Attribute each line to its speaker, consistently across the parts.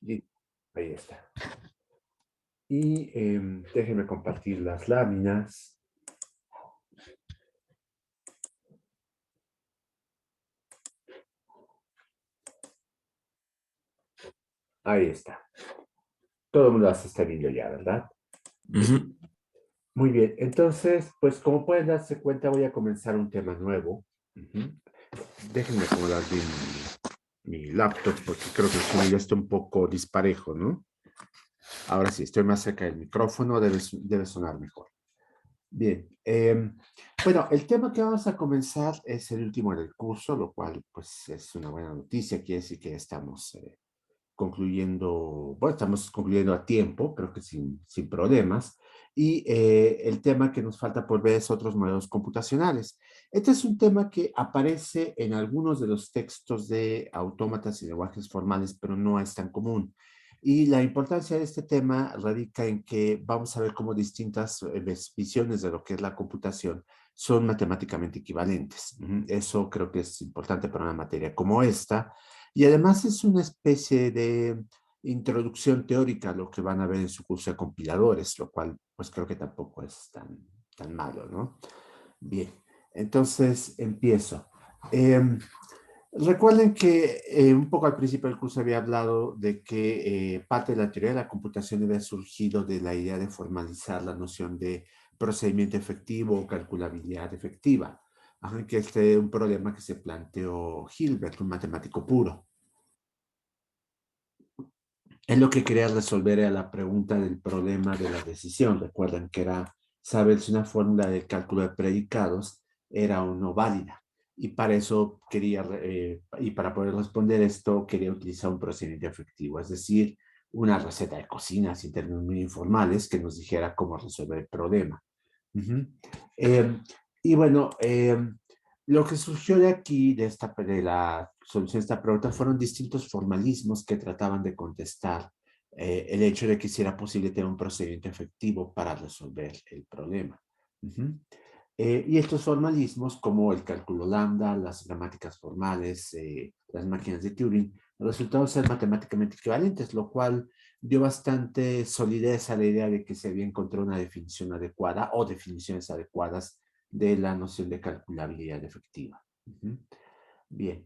Speaker 1: Y ahí está. Y déjenme compartir las láminas. Ahí está. Todo el mundo las está viendo ya, ¿verdad? Bien.
Speaker 2: Ujú.
Speaker 1: Muy bien. Entonces, pues como pueden darse cuenta, voy a comenzar un tema nuevo. Ujú. Déjenme acomodar bien mi laptop porque creo que el sonido está un poco disparejo, ¿no? Ahora sí, estoy más cerca del micrófono, debe sonar mejor. Bien. Bueno, el tema que vamos a comenzar es el último del curso, lo cual pues es una buena noticia, quiere decir que estamos concluyendo, bueno, estamos concluyendo a tiempo, creo que sin problemas. Y el tema que nos falta por ver es otros modelos computacionales. Este es un tema que aparece en algunos de los textos de autómatas y lenguajes formales, pero no es tan común. Y la importancia de este tema radica en que vamos a ver cómo distintas visiones de lo que es la computación son matemáticamente equivalentes. Eso creo que es importante para una materia como esta. Y además es una especie de introducción teórica a lo que van a ver en su curso de compiladores, lo cual pues creo que tampoco es tan malo, ¿no? Bien, entonces empiezo. Eh, Recuerden que un poco al principio del curso había hablado de que parte de la teoría de la computación había surgido de la idea de formalizar la noción de procedimiento efectivo o calculabilidad efectiva, que este es un problema que se planteó Hilbert, un matemático puro. Él lo que quería resolver era la pregunta del problema de la decisión. Recuerden que era saber si una fórmula de cálculo de predicados era o no válida. Y para eso quería, y para poder responder esto, quería utilizar un procedimiento efectivo, es decir, una receta de cocina, sin términos muy informales, que nos dijera cómo resolver el problema. Uh-huh. eh, y bueno, lo que surgió de aquí, de la solución de esta pregunta, fueron distintos formalismos que trataban de contestar el hecho de que si era posible tener un procedimiento efectivo para resolver el problema. Uh-huh. Y estos formalismos, como el cálculo lambda, las gramáticas formales, las máquinas de Turing, resultaron ser matemáticamente equivalentes, lo cual dio bastante solidez a la idea de que se había encontrado una definición adecuada o definiciones adecuadas de la noción de calculabilidad efectiva. Uh-huh. Bien.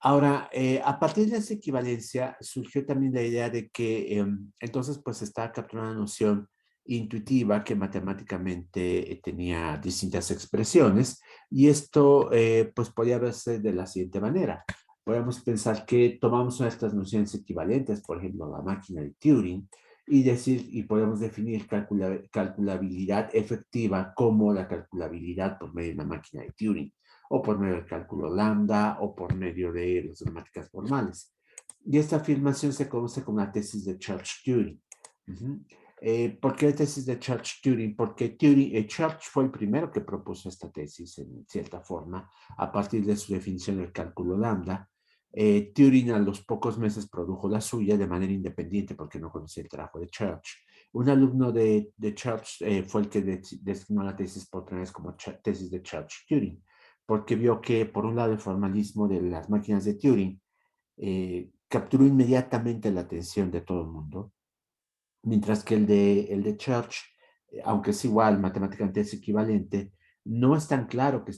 Speaker 1: Ahora, a partir de esa equivalencia surgió también la idea de que entonces pues estaba capturando una noción intuitiva que matemáticamente tenía distintas expresiones y esto pues podía verse de la siguiente manera. Podemos pensar que tomamos una de estas nociones equivalentes, por ejemplo, la máquina de Turing, y podemos definir calculabilidad efectiva como la calculabilidad por medio de una máquina de Turing o por medio del cálculo lambda, o por medio de las gramáticas formales. Y esta afirmación se conoce como la tesis de Church-Turing. Uh-huh. ¿Por qué la tesis de Church-Turing? Porque Church fue el primero que propuso esta tesis, en cierta forma, a partir de su definición del cálculo lambda. Turing a los pocos meses produjo la suya de manera independiente porque no conocía el trabajo de Church. Un alumno de Church fue el que designó la tesis por primera vez como tesis de Church-Turing, porque vio que, por un lado, el formalismo de las máquinas de Turing capturó inmediatamente la atención de todo el mundo, mientras que el de Church, aunque es igual, matemáticamente es equivalente, no es tan claro que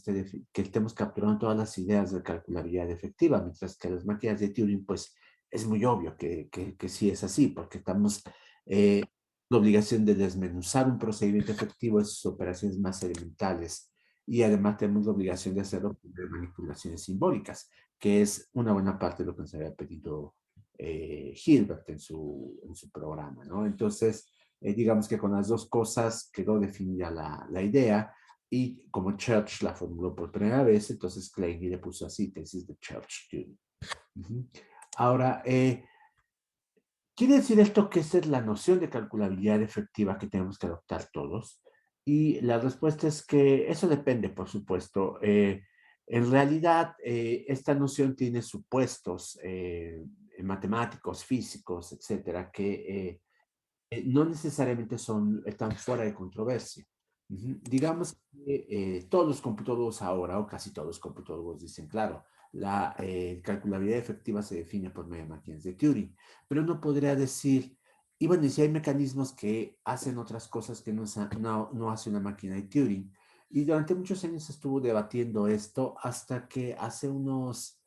Speaker 1: estemos capturando todas las ideas de calculabilidad efectiva, mientras que las máquinas de Turing, pues es muy obvio que sí es así, porque estamos la obligación de desmenuzar un procedimiento efectivo de sus operaciones más elementales y además tenemos la obligación de hacerlo con manipulaciones simbólicas, que es una buena parte de lo que nos había pedido Hilbert en su programa, ¿no? Entonces, digamos que con las dos cosas quedó definida la idea y como Church la formuló por primera vez, entonces Klein le puso así, tesis de Church-Turing. Uh-huh. Ahora, quiere decir esto que esa es la noción de calculabilidad efectiva que tenemos que adoptar todos. Y la respuesta es que eso depende, por supuesto. En realidad, esta noción tiene supuestos matemáticos, físicos, etcétera, que no necesariamente están fuera de controversia. Digamos que todos los computadores ahora, o casi todos los computadores, dicen, claro, la calculabilidad efectiva se define por medio de máquinas de Turing, pero uno podría decir, y bueno, y si hay mecanismos que hacen otras cosas que no hace una máquina de Turing, y durante muchos años estuvo debatiendo esto hasta que hace unos,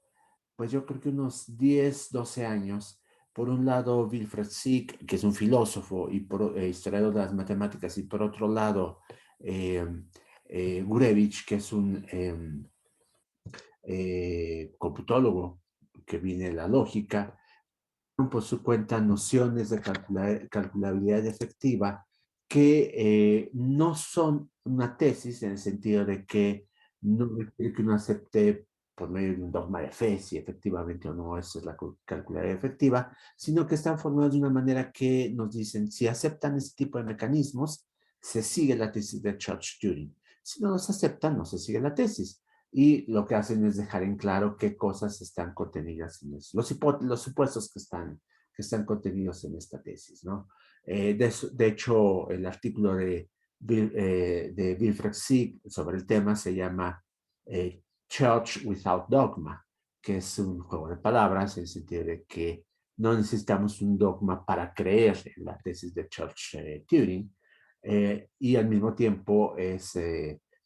Speaker 1: pues yo creo que unos 10, 12 años, por un lado Wilfred Sieg, que es un filósofo y historiador de las matemáticas, y por otro lado eh, Gurevich, que es un computólogo que viene de la lógica, por su cuenta nociones de calculabilidad efectiva que no son una tesis en el sentido de que no requiere que uno acepte por medio de un dogma de fe si efectivamente o no esa es la calculabilidad efectiva, sino que están formados de una manera que nos dicen si aceptan ese tipo de mecanismos, se sigue la tesis de Church-Turing. Si no los aceptan, no se sigue la tesis. Y lo que hacen es dejar en claro qué cosas están contenidas en eso, los supuestos que están contenidos en esta tesis, ¿no? De hecho, el artículo de Wilfred Sieg sobre el tema se llama Church Without Dogma, que es un juego de palabras en el sentido de que no necesitamos un dogma para creer en la tesis de Church-Turing, y al mismo tiempo es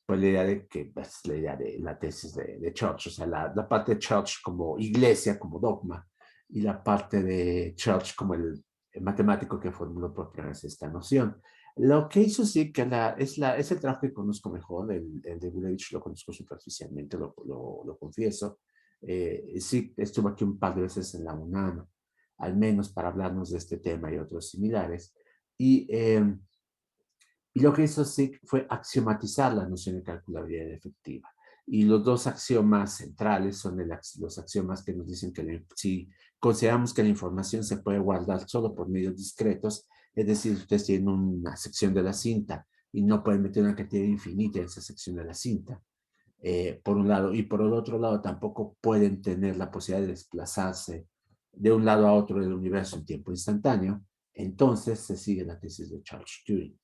Speaker 1: pues la idea de que pues, la idea de la tesis de Church, o sea, la parte de Church como iglesia, como dogma, y la parte de Church como el matemático que formuló por primera vez esta noción. Lo que hizo sí que es el trabajo que conozco mejor, el de Gurevich lo conozco superficialmente, lo confieso. Sí, estuve aquí un par de veces en la UNAM, al menos para hablarnos de este tema y otros similares. Y y lo que hizo SIG fue axiomatizar la noción de calculabilidad efectiva. Y los dos axiomas centrales son los axiomas que nos dicen que si consideramos que la información se puede guardar solo por medios discretos, es decir, ustedes tienen una sección de la cinta y no pueden meter una cantidad infinita en esa sección de la cinta, por un lado, y por el otro lado tampoco pueden tener la posibilidad de desplazarse de un lado a otro del universo en tiempo instantáneo, entonces se sigue la tesis de Charles Turing.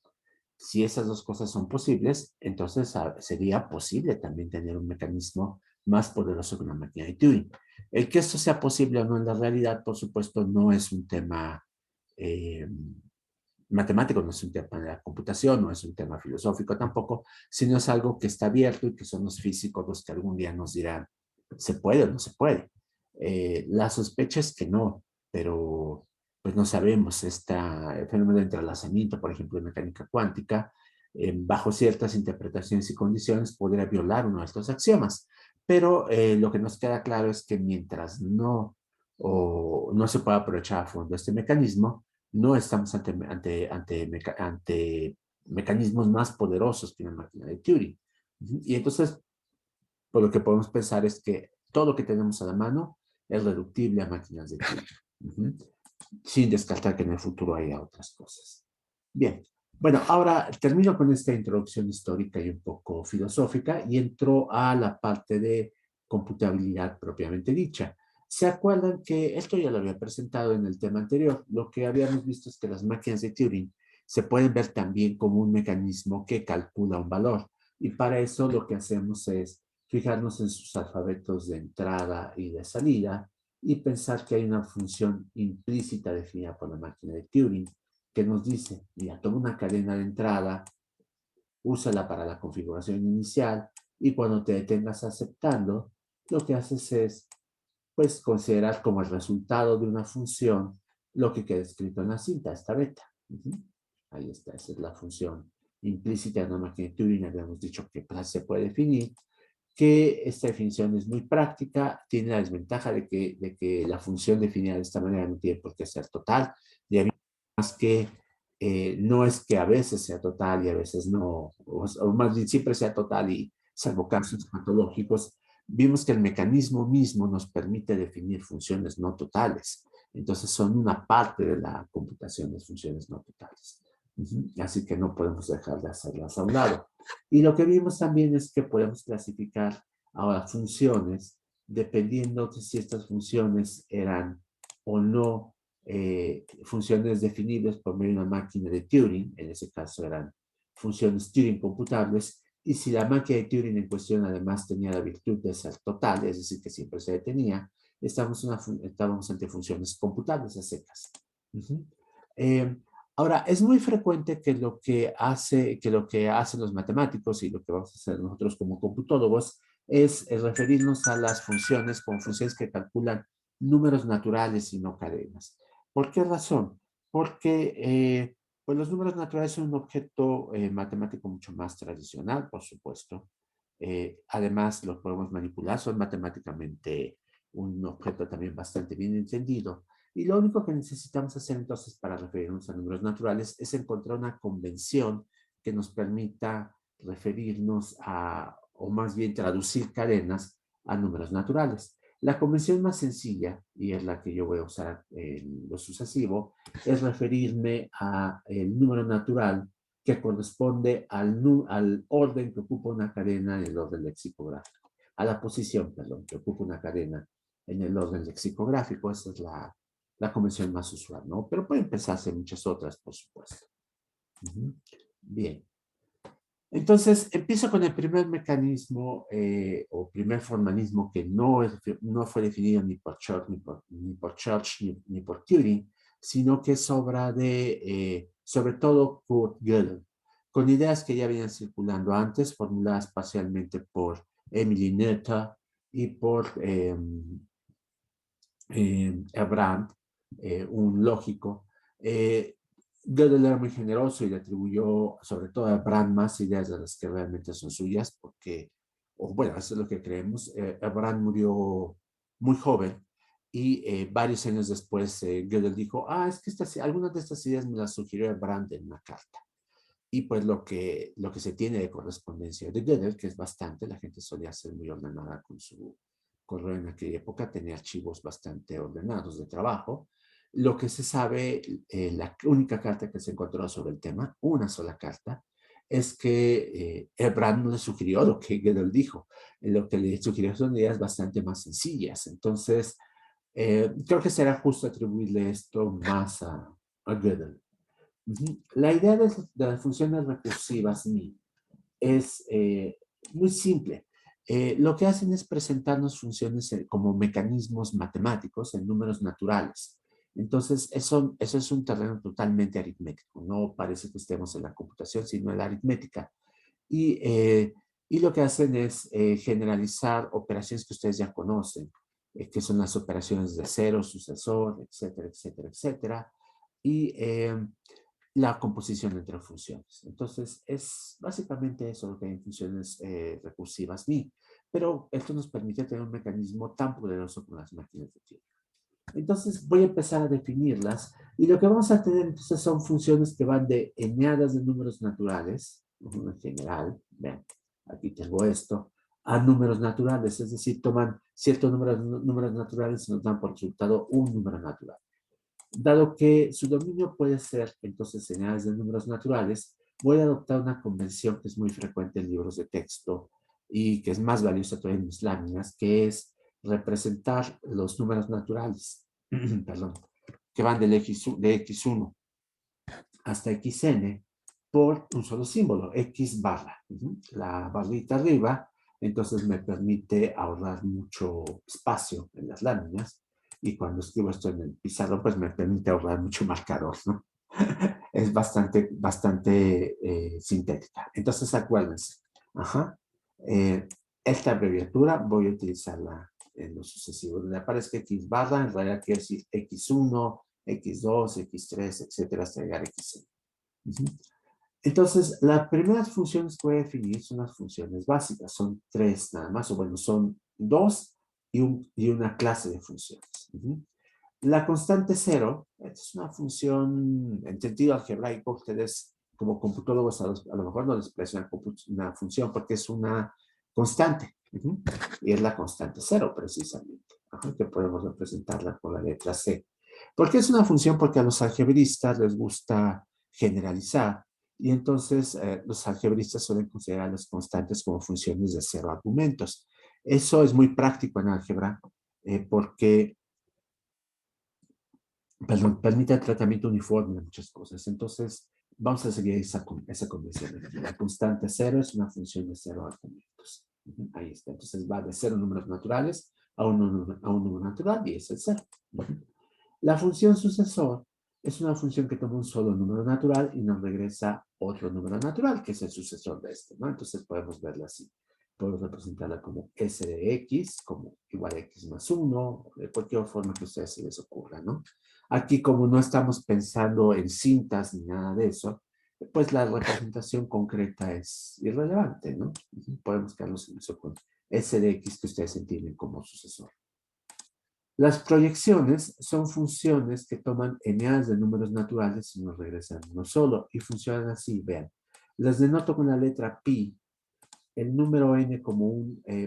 Speaker 1: Si esas dos cosas son posibles, entonces sería posible también tener un mecanismo más poderoso que una máquina de Turing. El que esto sea posible o no en la realidad, por supuesto, no es un tema eh, matemático, no es un tema de la computación, no es un tema filosófico tampoco, sino es algo que está abierto y que son los físicos los que algún día nos dirán, ¿se puede o no se puede? La sospecha es que no, pero pues no sabemos. El fenómeno de entrelazamiento, por ejemplo, en mecánica cuántica, bajo ciertas interpretaciones y condiciones, podría violar uno de estos axiomas. Pero lo que nos queda claro es que mientras no se pueda aprovechar a fondo este mecanismo, no estamos ante mecanismos más poderosos que una máquina de Turing. Y entonces, por lo que podemos pensar es que todo lo que tenemos a la mano es reductible a máquinas de Turing, sin descartar que en el futuro haya otras cosas. Bien, bueno, ahora termino con esta introducción histórica y un poco filosófica y entro a la parte de computabilidad propiamente dicha. ¿Se acuerdan que esto ya lo había presentado en el tema anterior? Lo que habíamos visto es que las máquinas de Turing se pueden ver también como un mecanismo que calcula un valor. Y para eso lo que hacemos es fijarnos en sus alfabetos de entrada y de salida y pensar que hay una función implícita definida por la máquina de Turing que nos dice, mira, toma una cadena de entrada, úsala para la configuración inicial y cuando te detengas aceptando, lo que haces es, pues, considerar como el resultado de una función lo que queda escrito en la cinta, esta beta. Ahí está, esa es la función implícita de una máquina de Turing. Habíamos dicho que se puede definir, que esta definición es muy práctica, tiene la desventaja de que la función definida de esta manera no tiene por qué ser total, y además que no es que a veces sea total y a veces no, o más bien siempre sea total y salvo casos patológicos, vimos que el mecanismo mismo nos permite definir funciones no totales. Entonces son una parte de la computación de funciones no totales. Así que no podemos dejar de hacerlas a un lado. Y lo que vimos también es que podemos clasificar ahora funciones dependiendo de si estas funciones eran o no funciones definibles por medio de una máquina de Turing, en ese caso eran funciones Turing computables, Y si la máquina de Turing en cuestión además tenía la virtud de ser total, es decir, que siempre se detenía, estábamos ante funciones computables a secas. Uh-huh. Ahora, es muy frecuente que lo que hacen los matemáticos y lo que vamos a hacer nosotros como computólogos es referirnos a las funciones como funciones que calculan números naturales y no cadenas. ¿Por qué razón? Porque pues los números naturales son un objeto matemático mucho más tradicional, por supuesto. Además, los podemos manipular, son matemáticamente un objeto también bastante bien entendido. Y lo único que necesitamos hacer entonces para referirnos a números naturales es encontrar una convención que nos permita referirnos a, o más bien traducir cadenas a números naturales. La convención más sencilla, y es la que yo voy a usar en lo sucesivo, es referirme a el número natural que corresponde al orden que ocupa una cadena en el orden lexicográfico, a la posición, perdón, que ocupa una cadena en el orden lexicográfico. Esa es la convención más usual, ¿no? Pero pueden pensarse muchas otras, por supuesto. Bien. Entonces, empiezo con el primer mecanismo o primer formalismo que no fue definido ni por Church, ni por Turing, sino que es obra de, sobre todo, Kurt Gödel, con ideas que ya venían circulando antes, formuladas parcialmente por Emily Noether y por Brandt, un lógico. Gödel era muy generoso y le atribuyó sobre todo a Brandt más ideas de las que realmente son suyas, porque, o bueno, eso es lo que creemos. Brandt murió muy joven y varios años después Gödel dijo, es que algunas de estas ideas me las sugirió Brandt en una carta. Y pues lo que se tiene de correspondencia de Gödel, que es bastante, la gente solía ser muy ordenada con su correo en aquella época, tenía archivos bastante ordenados de trabajo. Lo que se sabe, la única carta que se encontró sobre el tema, una sola carta, es que Brand no le sugirió lo que Gödel dijo. Lo que le sugirió son ideas bastante más sencillas. Entonces, creo que será justo atribuirle esto más a Gödel. La idea de las funciones recursivas MI es muy simple. Lo que hacen es presentarnos funciones como mecanismos matemáticos en números naturales. Entonces, eso es un terreno totalmente aritmético. No parece que estemos en la computación, sino en la aritmética. Y, y lo que hacen es generalizar operaciones que ustedes ya conocen, que son las operaciones de cero, sucesor, etcétera, etcétera, etcétera. Y la composición entre funciones. Entonces, es básicamente eso lo que hay en funciones recursivas MI, pero esto nos permite tener un mecanismo tan poderoso como las máquinas de Turing. Entonces, voy a empezar a definirlas y lo que vamos a tener entonces son funciones que van de eneadas de números naturales, en general, vean, aquí tengo esto, a números naturales, es decir, toman ciertos números naturales y nos dan por resultado un número natural. Dado que su dominio puede ser, entonces, señales de números naturales, voy a adoptar una convención que es muy frecuente en libros de texto y que es más valiosa todavía en mis láminas, que es representar los números naturales, perdón, que van de x1 hasta xn por un solo símbolo, x barra. La barrita arriba, entonces me permite ahorrar mucho espacio en las láminas y cuando escribo esto en el pizarrón, pues me permite ahorrar mucho marcador, ¿no? Es bastante sintética. Entonces, acuérdense, esta abreviatura voy a utilizarla en lo sucesivo. Donde aparezca x barra, en realidad quiere decir x1, x2, x3, etcétera, hasta llegar a xn. Entonces, las primeras funciones que voy a definir son las funciones básicas. Son tres nada más, o bueno, son dos y una clase de funciones. La constante cero es una función en sentido algebraico. Ustedes, como computólogos, a lo mejor no les parece una función porque es una constante. Y es la constante cero, precisamente. Que podemos representarla con la letra C. ¿Por qué es una función? Porque a los algebristas les gusta generalizar. Y entonces los algebristas suelen considerar las constantes como funciones de cero argumentos. Eso es muy práctico en álgebra porque permite el tratamiento uniforme de muchas cosas. Entonces, vamos a seguir esa convención. La constante 0 es una función de 0 argumentos. Ahí está. Entonces va de 0 números naturales a un número natural y es el 0. La función sucesor es una función que toma un solo número natural y nos regresa otro número natural, que es el sucesor de este, ¿no? Entonces podemos verla así. Podemos representarla como S de X, como igual a X más 1, de cualquier forma que a ustedes se les ocurra, ¿no? Aquí, como no estamos pensando en cintas ni nada de eso, pues la representación concreta es irrelevante, ¿no? Podemos quedarnos en eso con S de X que ustedes entienden como sucesor. Las proyecciones son funciones que toman eneadas de números naturales y nos regresan uno solo, y funcionan así, vean. Las denoto con la letra pi. El número n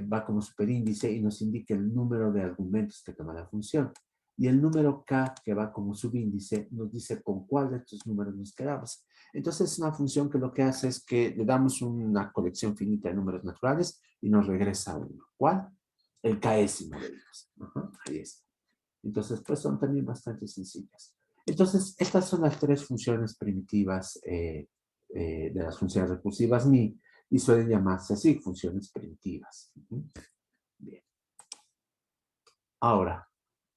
Speaker 1: va como superíndice y nos indica el número de argumentos que toma la función. Y el número k, que va como subíndice, nos dice con cuál de estos números nos quedamos. Entonces es una función que lo que hace es que le damos una colección finita de números naturales y nos regresa uno. ¿Cuál? El késimo de ellos. Ahí está. Entonces, pues son también bastante sencillas. Entonces, estas son las tres funciones primitivas de las funciones recursivas MI y suelen llamarse así, funciones primitivas. Bien. Ahora,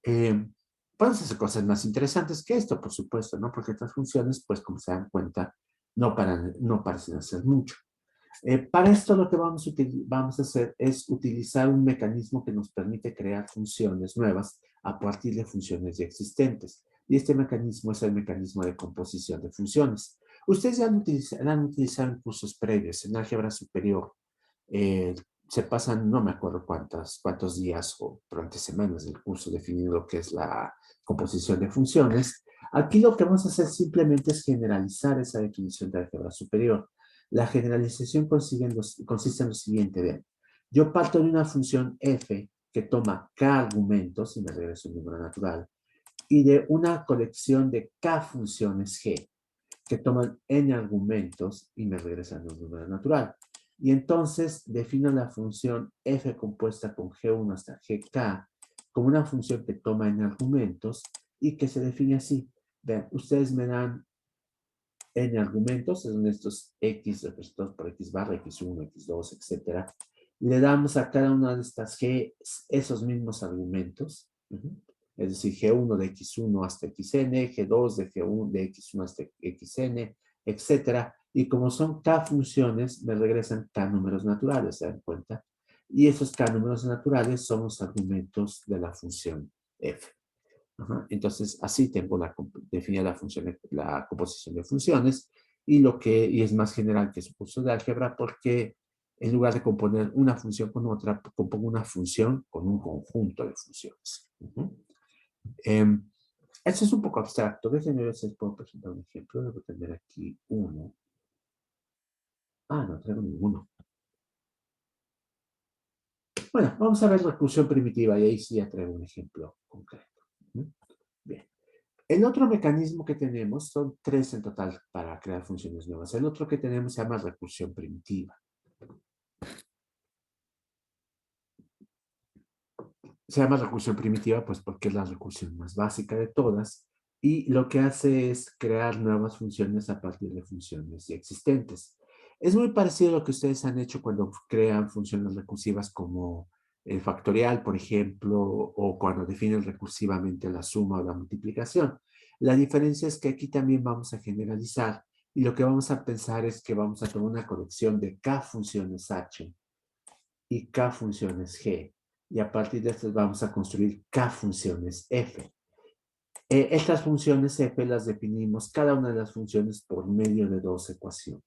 Speaker 1: pueden hacer cosas más interesantes que esto, por supuesto, ¿no? Porque estas funciones, pues como se dan cuenta, no parecen hacer mucho. Para esto lo que vamos a hacer es utilizar un mecanismo que nos permite crear funciones nuevas a partir de funciones ya existentes. Y este mecanismo es el mecanismo de composición de funciones. Ustedes ya han utilizado en cursos previos, en álgebra superior. Se pasan, no me acuerdo cuántos días o durante semanas del curso definiendo lo que es la composición de funciones. Aquí lo que vamos a hacer simplemente es generalizar esa definición de álgebra superior. La generalización consiste en lo siguiente, vean. Yo parto de una función f que toma k argumentos y me regresa un número natural, y de una colección de k funciones g que toman n argumentos y me regresan un número natural. Y entonces defino la función f compuesta con g1 hasta gk como una función que toma n argumentos y que se define así. Vean, ustedes me dan n argumentos, son estos x representados por x barra, x1, x2, etc. Le damos a cada una de estas g esos mismos argumentos, es decir, g1 de x1 hasta xn, g2 de g1 de x1 hasta xn, etc. Y como son k funciones, me regresan k números naturales, ¿se dan cuenta? Y esos k números naturales son los argumentos de la función f. Entonces, así tengo definida la función, la composición de funciones y es más general que su curso de álgebra porque en lugar de componer una función con otra, compongo una función con un conjunto de funciones. Esto es un poco abstracto. Déjenme ver si les puedo presentar un ejemplo. Debo tener aquí uno. No traigo ninguno. Bueno, vamos a ver recursión primitiva y ahí sí ya traigo un ejemplo concreto. Bien. El otro mecanismo que tenemos, son tres en total para crear funciones nuevas. El otro que tenemos se llama recursión primitiva. Se llama recursión primitiva pues porque es la recursión más básica de todas y lo que hace es crear nuevas funciones a partir de funciones ya existentes. Es muy parecido a lo que ustedes han hecho cuando crean funciones recursivas como el factorial, por ejemplo, o cuando definen recursivamente la suma o la multiplicación. La diferencia es que aquí también vamos a generalizar y lo que vamos a pensar es que vamos a tomar una colección de k funciones h y k funciones g. Y a partir de estas vamos a construir k funciones f. Estas funciones f las definimos, cada una de las funciones, por medio de dos ecuaciones.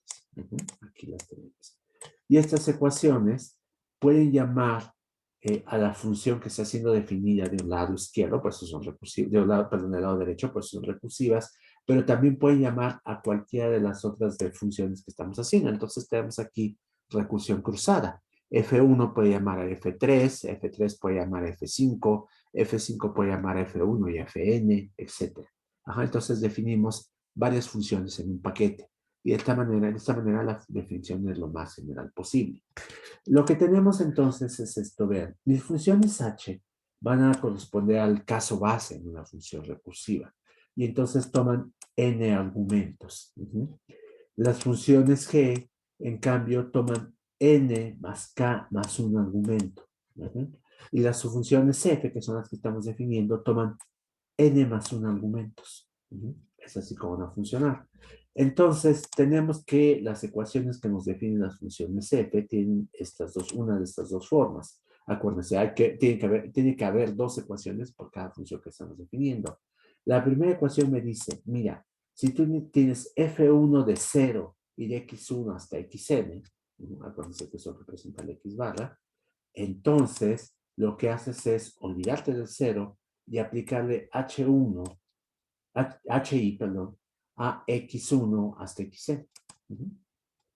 Speaker 1: Aquí las tenemos. Y estas ecuaciones pueden llamar a la función que está siendo definida de un lado izquierdo, pues son recursivas, del lado derecho, pues son recursivas, pero también pueden llamar a cualquiera de las otras funciones que estamos haciendo. Entonces tenemos aquí recursión cruzada. F1 puede llamar a F3, F3 puede llamar a F5, F5 puede llamar a F1 y Fn, etc. Entonces definimos varias funciones en un paquete. Y de esta manera la definición es lo más general posible. Lo que tenemos entonces es esto, vean, mis funciones h van a corresponder al caso base en una función recursiva. Y entonces toman n argumentos. Las funciones g, en cambio, toman n más k más un argumento. Y las funciones f, que son las que estamos definiendo, toman n más un argumentos. Es así como van a funcionar. Entonces, tenemos que las ecuaciones que nos definen las funciones f tienen una de estas dos formas. Acuérdense, tiene que haber dos ecuaciones por cada función que estamos definiendo. La primera ecuación me dice, mira, si tú tienes f1 de 0 y de x1 hasta xn, acuérdense que eso representa la x barra, entonces lo que haces es olvidarte del 0 y aplicarle HI, perdón, a X1 hasta XN.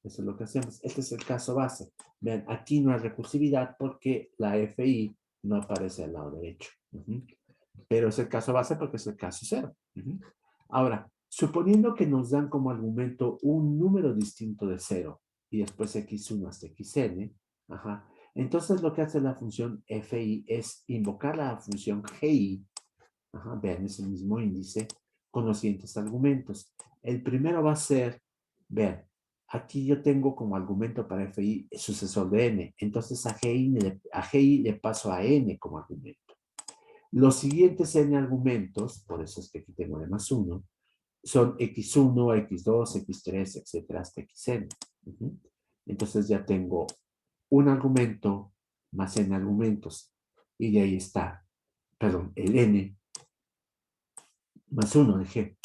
Speaker 1: Eso es lo que hacemos. Este es el caso base. Vean, aquí no hay recursividad porque la FI no aparece al lado derecho. Pero es el caso base porque es el caso cero. Ahora, suponiendo que nos dan como argumento un número distinto de 0 y después X1 hasta XN, entonces lo que hace la función FI es invocar la función GI. Vean, es el mismo índice con los siguientes argumentos. El primero va a ser, vean, aquí yo tengo como argumento para FI sucesor de N. Entonces a GI le paso a N como argumento. Los siguientes N argumentos, por eso es que aquí tengo N más 1, son X1, X2, X3, etcétera, hasta XN. Entonces ya tengo un argumento más N argumentos. Y de ahí está, perdón, el N más 1 de G.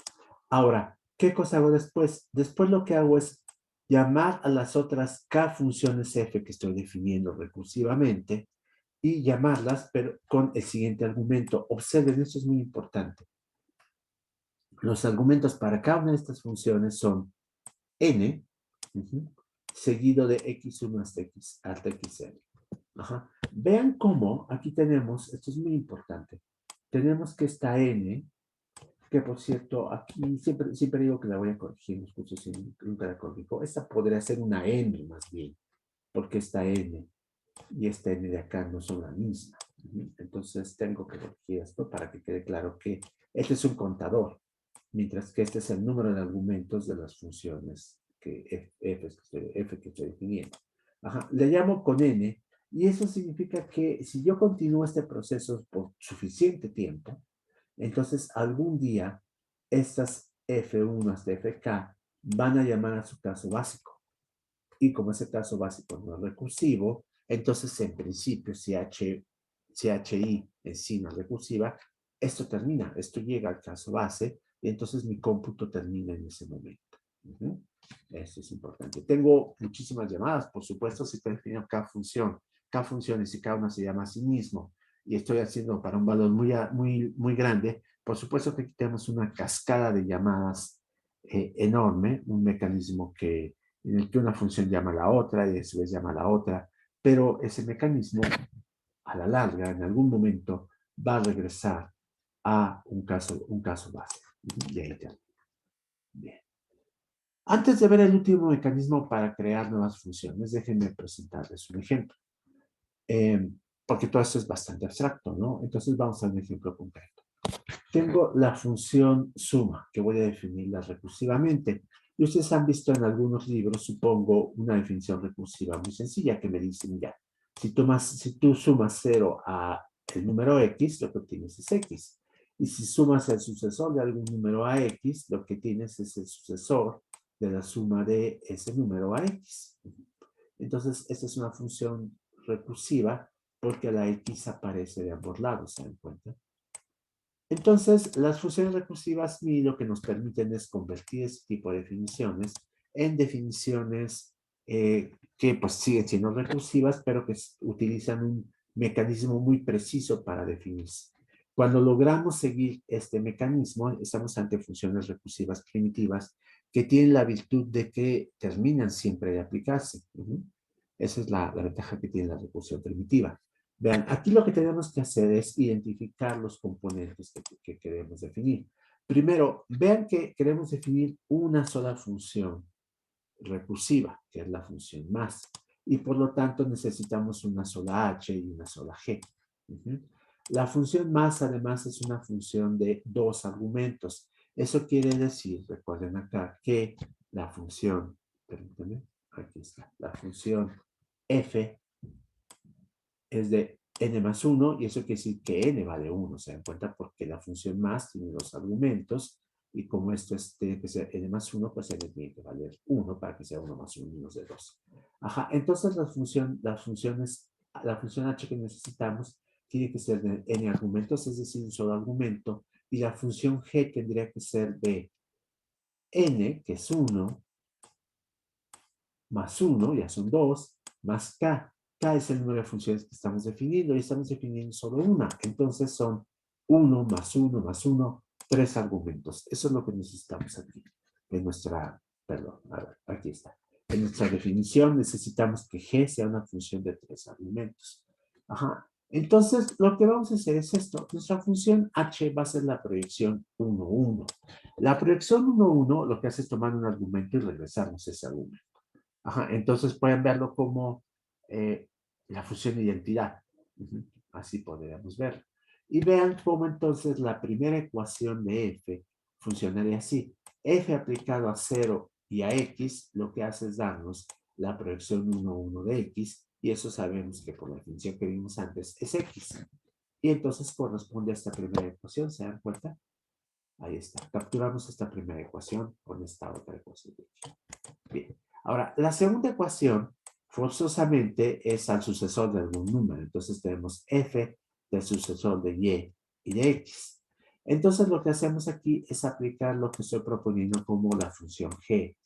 Speaker 1: Ahora, ¿qué cosa hago después? Después lo que hago es llamar a las otras K funciones F que estoy definiendo recursivamente y llamarlas, pero con el siguiente argumento. Observen, esto es muy importante. Los argumentos para cada una de estas funciones son N, seguido de X1 hasta XN. Vean cómo aquí tenemos, esto es muy importante, tenemos que esta N, que por cierto, aquí siempre digo que la voy a corregir, no escucho si nunca la corrijo. Esta podría ser una N más bien, porque esta N y esta N de acá no son la misma. Entonces tengo que corregir esto para que quede claro que este es un contador, mientras que este es el número de argumentos de las funciones F que estoy definiendo. Le llamo con N, y eso significa que si yo continúo este proceso por suficiente tiempo, entonces algún día estas F1 hasta Fk van a llamar a su caso básico. Y como ese caso básico no es recursivo, entonces en principio si HI en sí no es recursiva, esto termina, esto llega al caso base y entonces mi cómputo termina en ese momento. Eso es importante. Tengo muchísimas llamadas, por supuesto, si estoy definiendo cada funciones y cada una se llama a sí mismo y estoy haciendo para un valor muy grande, por supuesto que aquí tenemos una cascada de llamadas enorme, un mecanismo en el que una función llama a la otra y a su vez llama a la otra, pero ese mecanismo a la larga, en algún momento, va a regresar a un caso base. Y ahí termina. Bien. Antes de ver el último mecanismo para crear nuevas funciones, déjenme presentarles un ejemplo. Porque todo esto es bastante abstracto, ¿no? Entonces vamos a un ejemplo concreto. Tengo la función suma, que voy a definirla recursivamente. Y ustedes han visto en algunos libros, supongo, una definición recursiva muy sencilla que me dice, mira, si tú sumas 0 a el número x, lo que obtienes es x. Y si sumas el sucesor de algún número a x, lo que tienes es el sucesor de la suma de ese número a x. Entonces, esta es una función recursiva porque la x aparece de ambos lados, ¿se dan cuenta? Entonces, las funciones recursivas lo que nos permiten es convertir este tipo de definiciones en definiciones que pues siguen siendo recursivas, pero que utilizan un mecanismo muy preciso para definirse. Cuando logramos seguir este mecanismo, estamos ante funciones recursivas primitivas que tienen la virtud de que terminan siempre de aplicarse. Esa es la ventaja que tiene la recursión primitiva. Vean, aquí lo que tenemos que hacer es identificar los componentes que queremos definir. Primero, vean que queremos definir una sola función recursiva, que es la función más. Y por lo tanto necesitamos una sola h y una sola g. La función más, además, es una función de dos argumentos. Eso quiere decir, recuerden acá, que la función, permítanme, aquí está, la función f es de n más 1, y eso quiere decir que n vale 1, ¿se dan cuenta? Porque la función más tiene dos argumentos, y como esto tiene que ser n más 1, pues n tiene que valer 1 para que sea 1 más 1 menos de 2. Ajá, entonces la función h que necesitamos tiene que ser de n argumentos, es decir, un solo argumento, y la función g tendría que ser de n, que es 1, más 1, ya son 2, más k. K es el número de funciones que estamos definiendo y estamos definiendo solo una. Entonces son 1 más 1 más 1, 3 argumentos. Eso es lo que necesitamos aquí. En nuestra, perdón, a ver, aquí está. En nuestra definición necesitamos que G sea una función de 3 argumentos. Ajá. Entonces, lo que vamos a hacer es esto. Nuestra función H va a ser la proyección 1, 1. La proyección 1, 1 lo que hace es tomar un argumento y regresarnos ese argumento. Ajá, entonces pueden verlo como la función de identidad. Así podríamos verlo. Y vean cómo entonces la primera ecuación de f funcionaría así. F aplicado a 0 y a x, lo que hace es darnos la proyección 1, 1 de x, y eso sabemos que por la definición que vimos antes es x. Y entonces corresponde a esta primera ecuación, ¿se dan cuenta? Ahí está. Capturamos esta primera ecuación con esta otra ecuación. Bien. Ahora, la segunda ecuación forzosamente es al sucesor de algún número. Entonces tenemos f del sucesor de y de x. Entonces lo que hacemos aquí es aplicar lo que estoy proponiendo como la función g,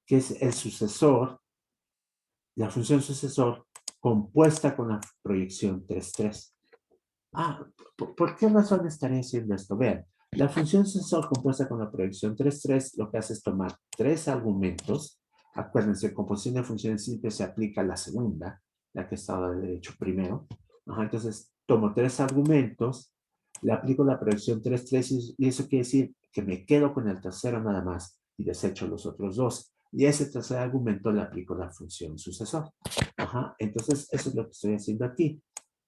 Speaker 1: que es el sucesor, la función sucesor compuesta con la proyección 3, 3. Ah, ¿por qué razón estaría haciendo esto? Vean, la función sucesor compuesta con la proyección 3, 3 lo que hace es tomar 3 argumentos. Acuérdense, en composición de funciones simples se aplica la segunda, la que estaba de derecho primero. Ajá, entonces, tomo 3 argumentos, le aplico la proyección 3, 3, y eso quiere decir que me quedo con el tercero nada más y desecho los otros dos. Y a ese tercer argumento le aplico la función sucesor. Ajá, entonces, eso es lo que estoy haciendo aquí.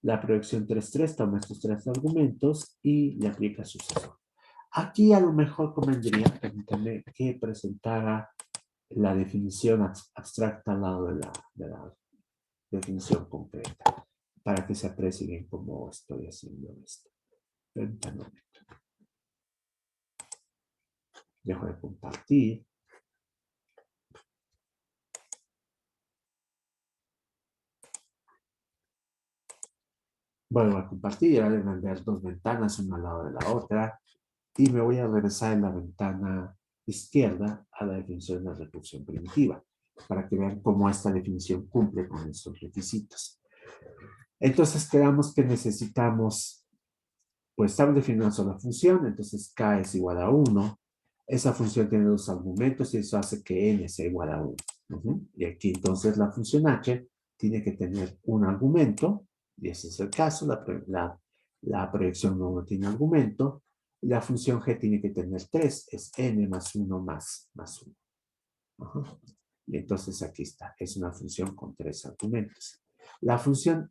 Speaker 1: La proyección 3, 3 toma estos 3 argumentos y le aplica sucesor. Aquí a lo mejor convendría, permítanme, que presentara la definición abstracta al lado de la definición concreta, para que se aprecie bien cómo estoy haciendo esto. Permítanme un momento. Dejo de compartir. Vuelvo a compartir, ahora van a ver dos ventanas, una al lado de la otra, y me voy a regresar en la ventana izquierda a la definición de la recursión primitiva, para que vean cómo esta definición cumple con estos requisitos. Entonces quedamos que necesitamos, pues estamos definiendo una sola función, entonces k es igual a 1, esa función tiene dos argumentos y eso hace que n sea igual a 1. Y aquí entonces la función h tiene que tener un argumento, y ese es el caso, la proyección no tiene argumento, la función g tiene que tener 3, es n más 1 más 1. Y entonces aquí está, es una función con 3 argumentos. La función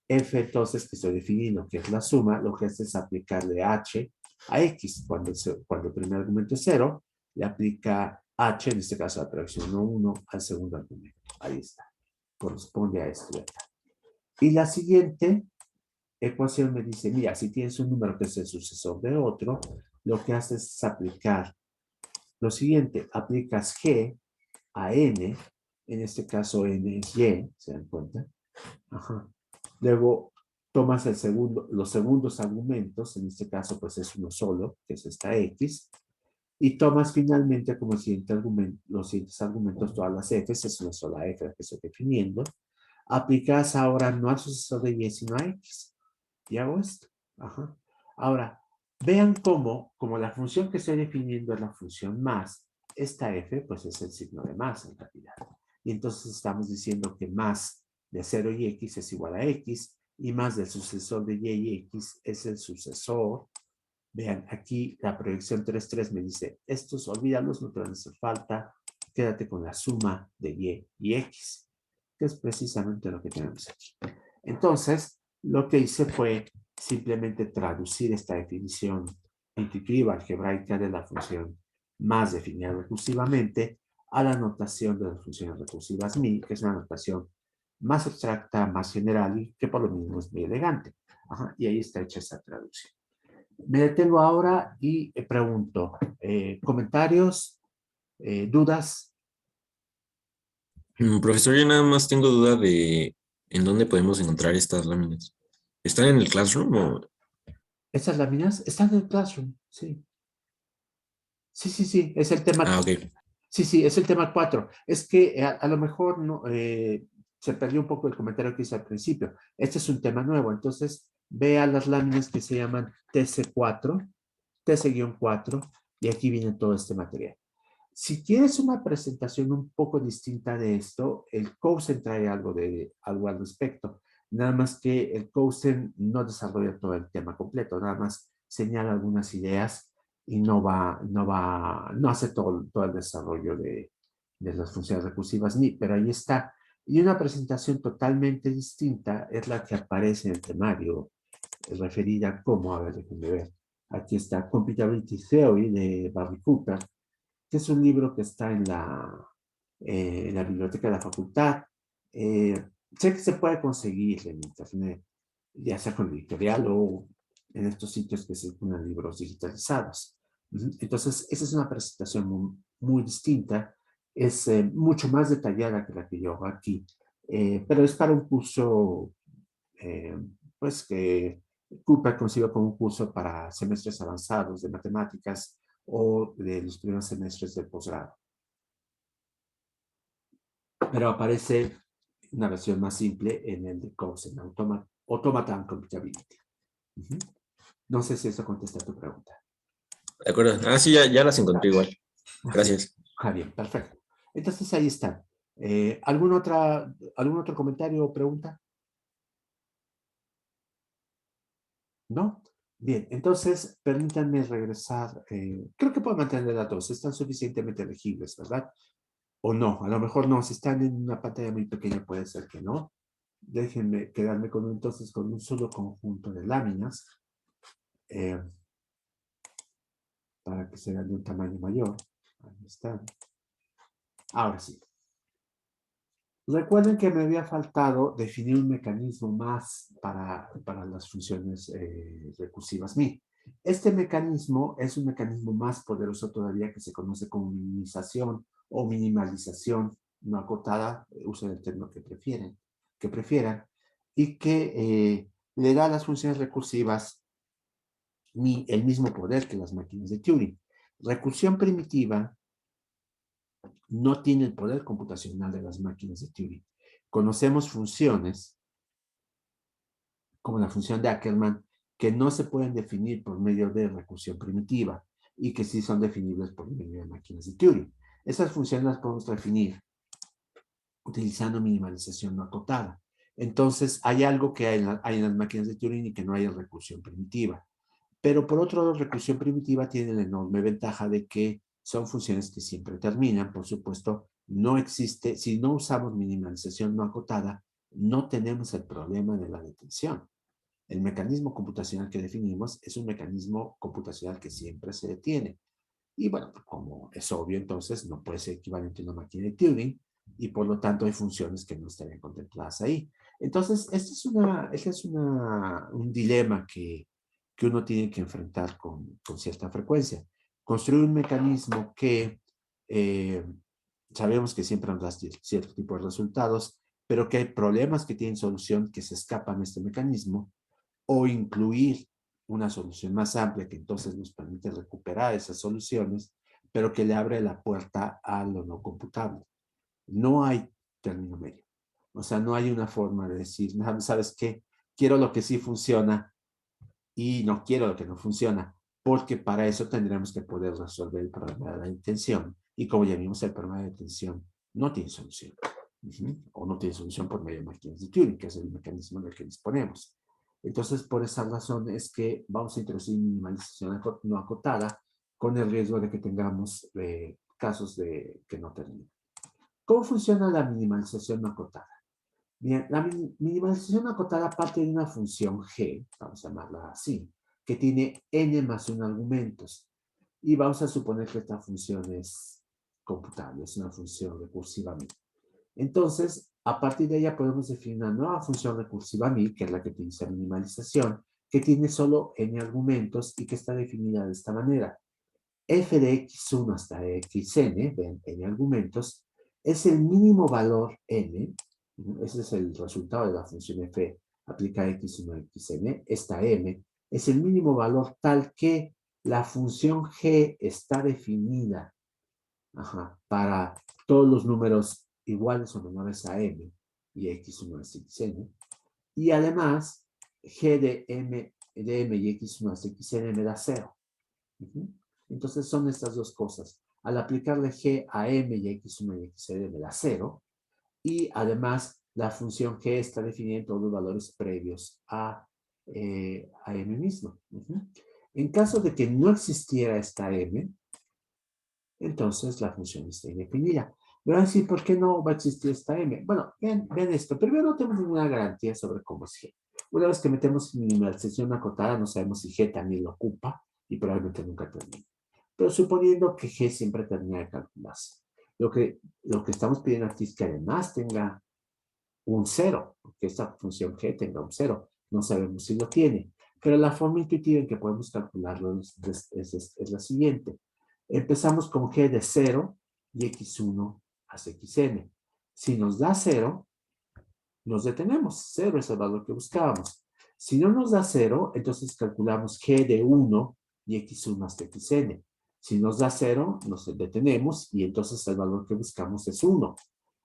Speaker 1: f, entonces, que estoy definiendo, que es la suma, lo que hace es aplicarle h a x. Cuando el primer argumento es 0, le aplica h, en este caso la proyección 1, 1, al segundo argumento. Ahí está. Corresponde a esto de acá. Y la siguiente ecuación me dice, mira, si tienes un número que es el sucesor de otro, lo que haces es aplicar lo siguiente, aplicas g a n, en este caso n es y, ¿se dan cuenta? Ajá. Luego tomas los segundos argumentos, en este caso pues es uno solo, que es esta x, y tomas finalmente como siguiente argumento, los siguientes argumentos, todas las f's, es una sola f la que estoy definiendo, aplicas ahora no al sucesor de y, sino a x. Y hago esto. Ajá. Ahora, vean cómo, como la función que estoy definiendo es la función más, esta f pues es el signo de más en realidad. Y entonces estamos diciendo que más de 0 y x es igual a x, y más del sucesor de y x es el sucesor. Vean, aquí la proyección 3, 3 me dice, estos olvídalos, no te van a hacer falta, quédate con la suma de y x, que es precisamente lo que tenemos aquí. Entonces, lo que hice fue simplemente traducir esta definición intuitiva algebraica de la función más definida recursivamente a la notación de las funciones recursivas mi, que es una notación más abstracta, más general y que por lo mismo es muy elegante. Ajá, y ahí está hecha esa traducción. Me detengo ahora y pregunto, ¿comentarios, dudas?
Speaker 2: Profesor, yo nada más tengo duda de en dónde podemos encontrar estas láminas. ¿Están en el Classroom o...?
Speaker 1: Estas láminas están en el Classroom, sí. Sí, sí, sí, es el tema.
Speaker 2: Ah, ok.
Speaker 1: Sí, sí, es el tema 4. Es que a lo mejor no, se perdió un poco el comentario que hice al principio. Este es un tema nuevo, entonces vea las láminas que se llaman TC4, TC-4, y aquí viene todo este material. Si quieres una presentación un poco distinta de esto, el Coursera trae algo al respecto. Nada más que el Coursera no desarrolla todo el tema completo, nada más señala algunas ideas y no hace todo el desarrollo de las funciones recursivas ni, pero ahí está. Y una presentación totalmente distinta es la que aparece en el temario, referida como, a ver, déjenme ver. Aquí está Computability Theory de Barry Cooper, que es un libro que está en la biblioteca de la facultad. Eh, Sé que se puede conseguir en internet, ya sea con editorial o en estos sitios que circulan libros digitalizados. Entonces, esa es una presentación muy distinta, es mucho más detallada que la que yo hago aquí, pero es para un curso, eh, pues que Cooper concibe como un curso para semestres avanzados de matemáticas o de los primeros semestres del posgrado. Pero aparece una versión más simple en el de Coursera, Automata Computability. No sé si eso contesta tu pregunta.
Speaker 2: De acuerdo. Ah, sí, ya las encontré igual.
Speaker 1: Así.
Speaker 2: Gracias.
Speaker 1: Ah, bien, perfecto. Entonces ahí está. ¿Algún otro comentario o pregunta? ¿No? Bien, entonces permítanme regresar. Creo que puedo mantener datos, están suficientemente legibles, ¿verdad? O no, a lo mejor no, si están en una pantalla muy pequeña puede ser que no. Déjenme quedarme entonces con un solo conjunto de láminas eh, para que sean de un tamaño mayor. Ahí están. Ahora sí. Recuerden que me había faltado definir un mecanismo más para las funciones recursivas MI. Este mecanismo es un mecanismo más poderoso todavía que se conoce como minimización o minimalización no acotada, usen el término que prefieran, y que le da a las funciones recursivas el mismo poder que las máquinas de Turing. Recursión primitiva no tiene el poder computacional de las máquinas de Turing. Conocemos funciones como la función de Ackermann que no se pueden definir por medio de recursión primitiva y que sí son definibles por medio de máquinas de Turing. Esas funciones las podemos definir utilizando minimalización no acotada. Entonces, hay algo que hay en las máquinas de Turing y que no hay en recursión primitiva. Pero por otro lado, recursión primitiva tiene la enorme ventaja de que son funciones que siempre terminan. Por supuesto, no existe, si no usamos minimalización no acotada, no tenemos el problema de la detención. El mecanismo computacional que definimos es un mecanismo computacional que siempre se detiene. Y bueno, como es obvio, entonces no puede ser equivalente a una máquina de Turing y por lo tanto hay funciones que no estarían contempladas ahí. Entonces, este es un dilema que uno tiene que enfrentar con cierta frecuencia. Construir un mecanismo que eh, sabemos que siempre nos da cierto tipo de resultados, pero que hay problemas que tienen solución que se escapan de este mecanismo, o incluir una solución más amplia que entonces nos permite recuperar esas soluciones, pero que le abre la puerta a lo no computable. No hay término medio. O sea, no hay una forma de decir, ¿sabes qué? Quiero lo que sí funciona y no quiero lo que no funciona, porque para eso tendremos que poder resolver el problema de la intención. Y como ya vimos, el problema de intención no tiene solución. O no tiene solución por medio de máquinas de Turing, que es el mecanismo del que disponemos. Entonces, por esa razón es que vamos a introducir minimalización no acotada con el riesgo de que tengamos casos de que no terminen. ¿Cómo funciona la minimalización no acotada? Bien, la minimalización acotada parte de una función G, vamos a llamarla así, que tiene n más 1 argumentos. Y vamos a suponer que esta función es computable, es una función recursiva MI. Entonces, a partir de ella podemos definir una nueva función recursiva MI, que es la que utiliza minimalización, que tiene solo n argumentos y que está definida de esta manera. F de x1 hasta xn, ven, n argumentos, es el mínimo valor n, ese es el resultado de la función f, aplica x1 a xn, esta m es el mínimo valor tal que la función g está definida para todos los números iguales o menores a m y x1 hasta xn, y además g de m y x1 hasta xn me da 0. Entonces son estas dos cosas. Al aplicarle g a m y x1 y xn me da 0. Y además la función g está definida en todos los valores previos a m mismo. En caso de que no existiera esta m, entonces la función está indefinida. Me van a decir, ¿por qué no va a existir esta m? Bueno, vean esto. Primero, no tenemos ninguna garantía sobre cómo es g. Una vez que metemos minimalización acotada, no sabemos si g también lo ocupa y probablemente nunca termine. Pero suponiendo que g siempre termina de calcularse. Lo que estamos pidiendo aquí es que además tenga un 0, que esta función g tenga un 0. No sabemos si lo tiene. Pero la forma intuitiva en que podemos calcularlo es la siguiente. Empezamos con g de 0 y x1 hasta xn. Si nos da 0, nos detenemos. 0 es el valor que buscábamos. Si no nos da 0, entonces calculamos g de 1 y x1 hasta xn. Si nos da 0, nos detenemos y entonces el valor que buscamos es 1.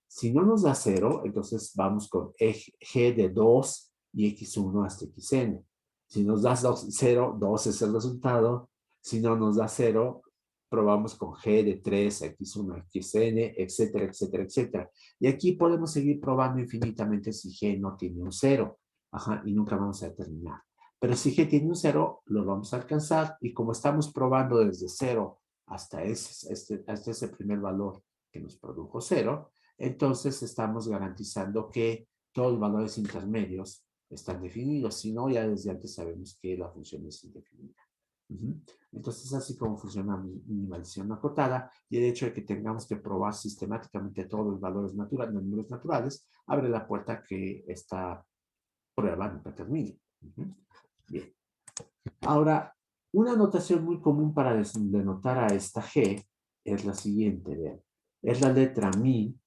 Speaker 1: Si no nos da 0, entonces vamos con g de 2 y x1 hasta xn. Si nos da 0, 2 es el resultado. Si no nos da 0, probamos con g de 3, x1, xn, etcétera, etcétera, etcétera. Y aquí podemos seguir probando infinitamente si g no tiene un 0. Y nunca vamos a terminar. Pero si g tiene un 0, lo vamos a alcanzar. Y como estamos probando desde 0 hasta ese primer valor que nos produjo 0, entonces estamos garantizando que todos los valores intermedios están definidos. Si no, ya desde antes sabemos que la función es indefinida. Entonces, así como funciona minimalización acotada, y el hecho de que tengamos que probar sistemáticamente todos los valores naturales, los números naturales, abre la puerta a que esta prueba nunca termine. Bien. Ahora, una notación muy común para denotar a esta G es la siguiente, vean. Es la letra mi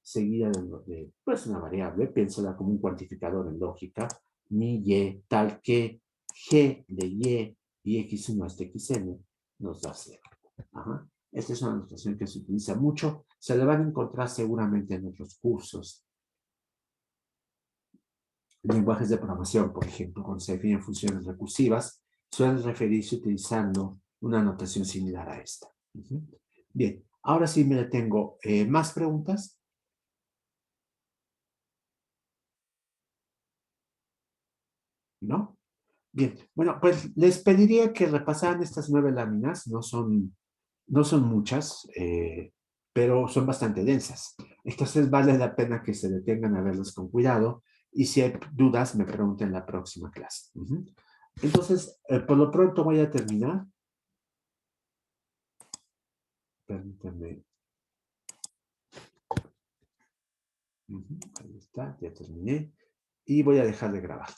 Speaker 1: seguida de pues, una variable, piénsala como un cuantificador en lógica, mi y, tal que G de y x1 hasta xn nos da 0. Esta es una notación que se utiliza mucho, se le van a encontrar seguramente en otros cursos. Lenguajes de programación, por ejemplo, cuando se definen funciones recursivas, suelen referirse utilizando una notación similar a esta. Bien, ahora sí me detengo. ¿Más preguntas? ¿No? Bien, bueno, pues les pediría que repasaran estas 9 láminas, no son muchas, pero son bastante densas. Entonces vale la pena que se detengan a verlas con cuidado y si hay dudas me pregunten en la próxima clase. Entonces, por lo pronto voy a terminar. Permítanme. Ahí está, ya terminé. Y voy a dejar de grabar.